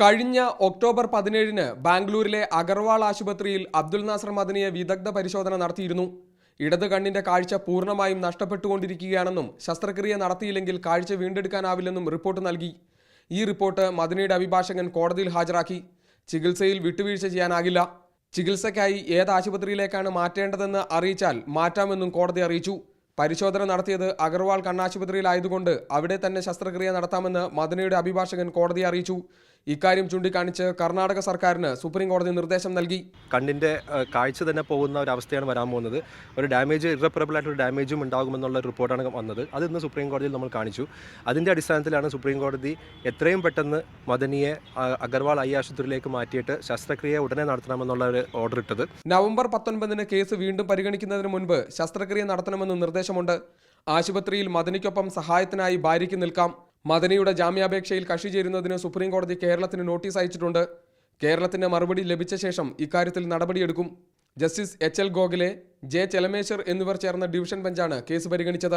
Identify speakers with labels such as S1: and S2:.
S1: കഴിഞ്ഞ ഒക്ടോബർ 17-ന് ബാംഗ്ലൂരിലെ അഗർവാൾ ആശുപത്രിയിൽ അബ്ദുൽ നാസർ മദനിയെ വിദഗ്ധ പരിശോധന നടത്തിയിരുന്നു. ഇടത് കണ്ണിന്റെ കാഴ്ച പൂർണ്ണമായും നഷ്ടപ്പെട്ടുകൊണ്ടിരിക്കുകയാണെന്നും ശസ്ത്രക്രിയ നടത്തിയില്ലെങ്കിൽ കാഴ്ച വീണ്ടെടുക്കാനാവില്ലെന്നും റിപ്പോർട്ട് നൽകി. ഈ റിപ്പോർട്ട് മദനിയുടെ അഭിഭാഷകൻ കോടതിയിൽ ഹാജരാക്കി. ചികിത്സയിൽ വിട്ടുവീഴ്ച ചെയ്യാനാകില്ല. ചികിത്സയ്ക്കായി ഏത് ആശുപത്രിയിലേക്കാണ് മാറ്റേണ്ടതെന്ന് അറിയിച്ചാൽ മാറ്റാമെന്നും കോടതി അറിയിച്ചു. പരിശോധന നടത്തിയത് അഗർവാൾ കണ്ണാശുപത്രിയിലായതുകൊണ്ട് അവിടെ തന്നെ ശസ്ത്രക്രിയ നടത്താമെന്ന് മദനിയുടെ അഭിഭാഷകൻ കോടതിയെ അറിയിച്ചു. ഇക്കാര്യം ചൂണ്ടിക്കാണിച്ച് കർണാടക സർക്കാരിന് സുപ്രീം കോടതി നിർദ്ദേശം നൽകി.
S2: കണ്ണിൻ്റെ കാഴ്ച തന്നെ പോകുന്ന ഒരു അവസ്ഥയാണ് വരാൻ പോകുന്നത്. ഒരു ഡാമേജ്, ഇറപ്പറബിൾ ആയിട്ടൊരു ഡാമേജും ഉണ്ടാകുമെന്നുള്ള റിപ്പോർട്ടാണ് വന്നത്. അത് ഇന്ന് സുപ്രീം കോടതിയിൽ നമ്മൾ കാണിച്ചു. അതിൻ്റെ അടിസ്ഥാനത്തിലാണ് സുപ്രീം കോടതി എത്രയും പെട്ടെന്ന് മദനിയെ അഗർവാൾ ഐ ആശുപത്രിയിലേക്ക് മാറ്റിയിട്ട് ശസ്ത്രക്രിയ ഉടനെ നടത്തണമെന്നുള്ള ഒരു ഓർഡർ ഇട്ടത്.
S1: നവംബർ 19-ന് കേസ് വീണ്ടും പരിഗണിക്കുന്നതിന് മുൻപ് ശസ്ത്രക്രിയ നടത്തണമെന്ന് നിർദ്ദേശമുണ്ട്. ആശുപത്രിയിൽ മദനിക്കൊപ്പം സഹായത്തിനായി ഭാര്യയ്ക്ക് നിൽക്കാം. മദനിയുടെ ജാമ്യാപേക്ഷയിൽ കക്ഷി ചേരുന്നതിന് സുപ്രീം കോടതി കേരളത്തിന് നോട്ടീസ് അയച്ചിട്ടുണ്ട്. കേരളത്തിന്റെ മറുപടി ലഭിച്ച ശേഷം ഇക്കാര്യത്തിൽ നടപടിയെടുക്കും. Justice H L Gokhale, J Chelameswar എന്നിവർ ചേർന്ന ഡിവിഷൻ ബെഞ്ചാണ് കേസ് പരിഗണിച്ചത്.